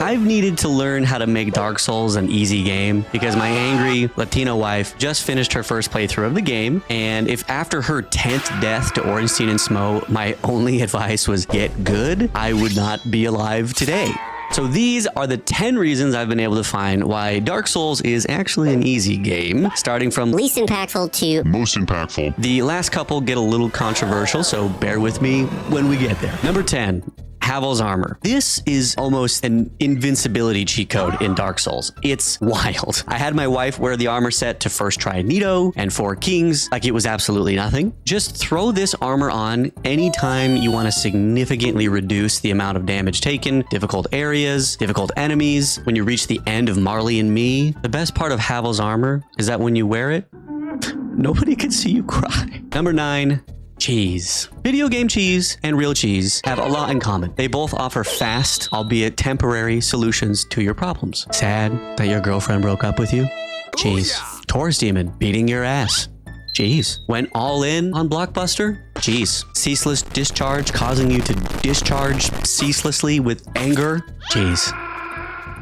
I've needed to learn how to make Dark Souls an easy game because my angry Latino wife just finished her first playthrough of the game. And if after her 10th death to Ornstein and Smough, my only advice was get good, I would not be alive today. So these are the 10 reasons I've been able to find why Dark Souls is actually an easy game, starting from least impactful to most impactful. The last couple get a little controversial, so bear with me when we get there. Number 10. Havel's armor. This is almost an invincibility cheat code in Dark Souls. It's wild. I had my wife wear the armor set to first try Nito and Four Kings like it was absolutely nothing. Just throw this armor on anytime you want to significantly reduce the amount of damage taken, difficult areas, difficult enemies. When you reach the end of Marley and Me, the best part of Havel's armor is that when you wear it, nobody can see you cry. Number 9. Cheese. Video game cheese and real cheese have a lot in common. They both offer fast, albeit temporary, solutions to your problems. Sad that your girlfriend broke up with you? Cheese. Taurus Demon beating your ass? Cheese. Went all in on Blockbuster? Cheese. Ceaseless discharge causing you to discharge ceaselessly with anger? Cheese.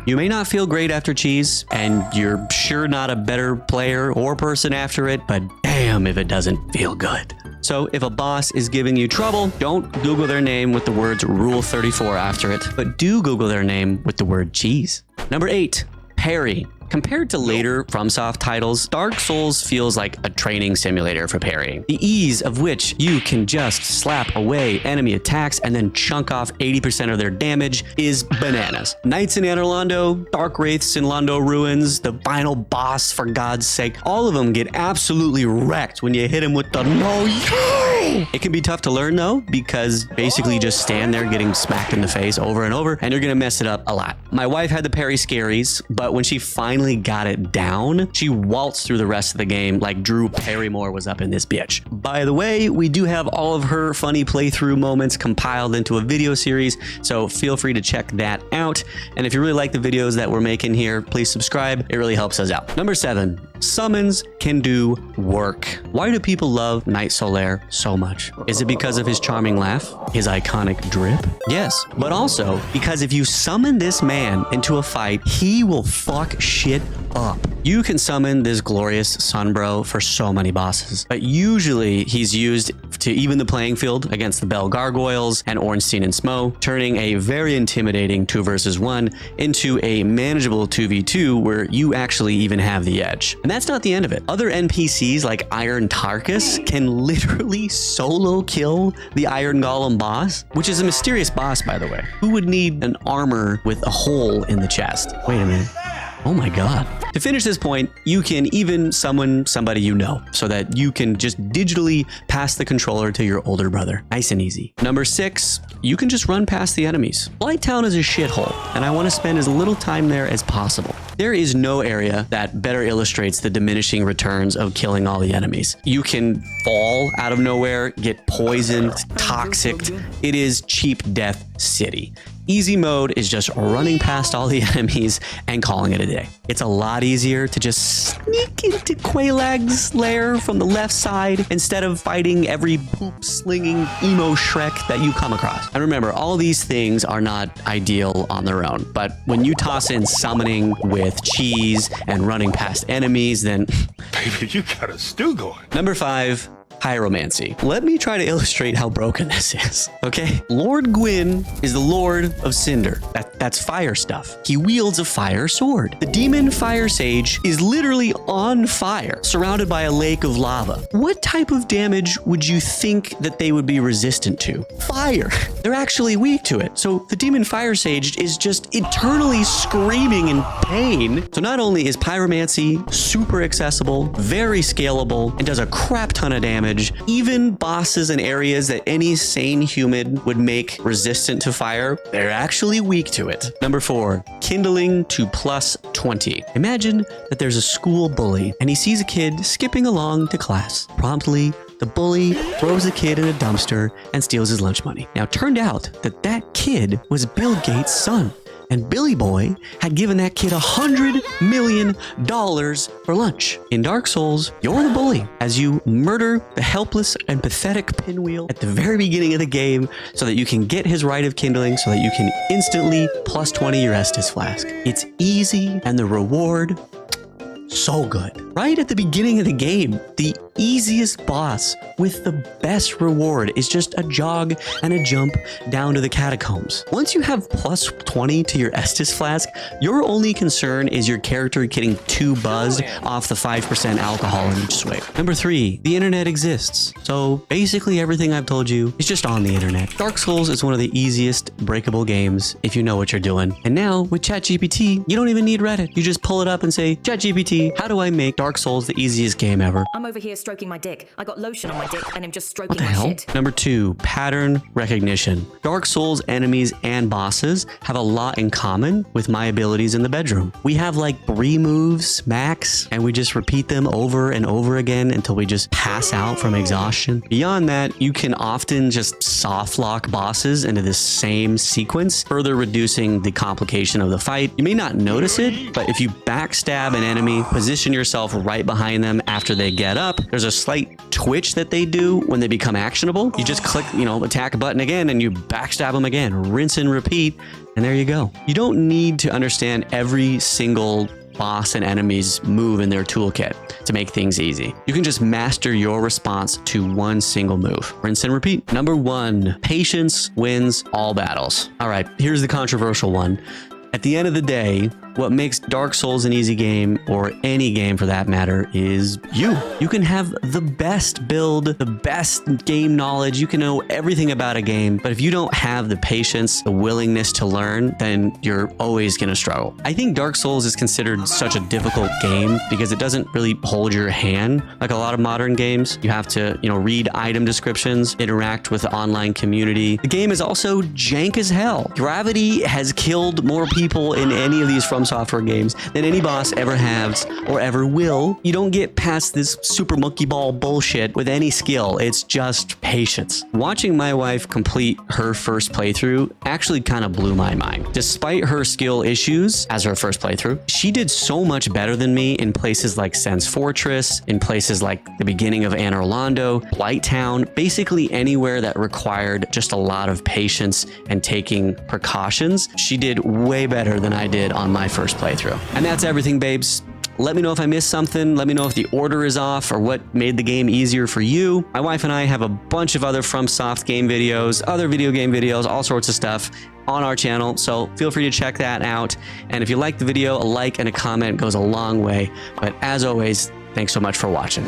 You may not feel great after cheese, and you're sure not a better player or person after it, but damn if it doesn't feel good. So if a boss is giving you trouble, don't Google their name with the words Rule 34 after it, but do Google their name with the word cheese. Number 8, parry. Compared to later FromSoft titles, Dark Souls feels like a training simulator for parrying. The ease of which you can just slap away enemy attacks and then chunk off 80% of their damage is bananas. Knights in Anor Londo, Dark Wraiths in Londo Ruins, the final boss for God's sake, all of them get absolutely wrecked when you hit him with the no-yo! It can be tough to learn though, because basically just stand there getting smacked in the face over and over, and you're gonna mess it up a lot. My wife had the parry scaries, but when she finally got it down, she waltzed through the rest of the game like Drew Barrymore was up in this bitch. By the way, we do have all of her funny playthrough moments compiled into a video series, so feel free to check that out. And if you really like the videos that we're making here, please subscribe. It really helps us out. Number 7, summons can do work. Why do people love Knight Solaire so much? Is it because of his charming laugh? His iconic drip? Yes, but also because if you summon this man into a fight, he will fuck shit up. You can summon this glorious Sunbro for so many bosses, but usually he's used to even the playing field against the Bell Gargoyles and Ornstein and Smough, turning a very intimidating 2 versus 1 into a manageable 2v2 where you actually even have the edge. And that's not the end of it. Other NPCs like Iron Tarkus can literally solo kill the Iron Golem boss, which is a mysterious boss, by the way. Who would need an armor with a hole in the chest? Wait a minute. Oh my God. To finish this point, you can even summon somebody you know so that you can just digitally pass the controller to your older brother. Nice and easy. Number 6, you can just run past the enemies. Blighttown is a shithole, and I want to spend as little time there as possible. There is no area that better illustrates the diminishing returns of killing all the enemies. You can fall out of nowhere, get poisoned, toxic. It is cheap death city. Easy mode is just running past all the enemies and calling it a day. It's a lot easier to just sneak into Quelaag's lair from the left side instead of fighting every poop-slinging emo Shrek that you come across. And remember, all these things are not ideal on their own, but when you toss in summoning with cheese and running past enemies, then... Baby, you got a stew going. Number 5. Pyromancy. Let me try to illustrate how broken this is, okay? Lord Gwyn is the Lord of Cinder. That's fire stuff. He wields a fire sword. The demon Fire Sage is literally on fire, surrounded by a lake of lava. What type of damage would you think that they would be resistant to? Fire. They're actually weak to it. So the demon Fire Sage is just eternally screaming in pain. So not only is Pyromancy super accessible, very scalable, and does a crap ton of damage, even bosses and areas that any sane human would make resistant to fire, they're actually weak to it. Number 4, kindling to plus 20. Imagine that there's a school bully and he sees a kid skipping along to class. Promptly, the bully throws the kid in a dumpster and steals his lunch money. Now, it turned out that that kid was Bill Gates' son. And Billy Boy had given that kid $100 million for lunch. In Dark Souls, you're the bully as you murder the helpless and pathetic Pinwheel at the very beginning of the game so that you can get his Rite of Kindling so that you can instantly plus 20 your Estus Flask. It's easy and the reward, so good. Right at the beginning of the game, the easiest boss with the best reward is just a jog and a jump down to the catacombs. Once you have plus 20 to your Estus Flask, your only concern is your character getting too buzzed off the 5% alcohol in each swig. Number 3, the internet exists. So basically everything I've told you is just on the internet. Dark Souls is one of the easiest breakable games if you know what you're doing. And now with ChatGPT, you don't even need Reddit. You just pull it up and say, ChatGPT, how do I make Dark Souls the easiest game ever? I'm over here stroking my dick. I got lotion on my dick and I'm just stroking What the my hell? shit. Number 2, pattern recognition. Dark Souls enemies and bosses have a lot in common with my abilities in the bedroom. We have like 3 moves max, and we just repeat them over and over again until we just pass out from exhaustion. Beyond that, you can often just soft lock bosses into the same sequence, further reducing the complication of the fight. You may not notice it, but if you backstab an enemy, position yourself right behind them after they get up, there's a slight twitch that they do when they become actionable. You just click, attack a button again and you backstab them again, rinse and repeat, and there you go. You don't need to understand every single boss and enemy's move in their toolkit to make things easy. You can just master your response to one single move. Rinse and repeat. Number 1, patience wins all battles. All right, here's the controversial one. At the end of the day, what makes Dark Souls an easy game, or any game for that matter, is you. You can have the best build, the best game knowledge, you can know everything about a game, but if you don't have the patience, the willingness to learn, then you're always gonna struggle. I think Dark Souls is considered such a difficult game because it doesn't really hold your hand like a lot of modern games. You have to, read item descriptions, interact with the online community. The game is also jank as hell. Gravity has killed more people in any of these From Software games than any boss ever has or ever will. You don't get past this super monkey ball bullshit with any skill. It's just patience. Watching my wife complete her first playthrough actually kind of blew my mind. Despite her skill issues as her first playthrough, she did so much better than me in places like Sen's Fortress, in places like the beginning of Anor Londo, Blighttown, basically anywhere that required just a lot of patience and taking precautions. She did way better than I did on my first playthrough. And that's everything, babes. Let me know if I missed something. Let me know if the order is off or what made the game easier for you. My wife and I have a bunch of other FromSoft game videos, other video game videos, all sorts of stuff on our channel. So feel free to check that out. And if you like the video, a like and a comment goes a long way. But as always, thanks so much for watching.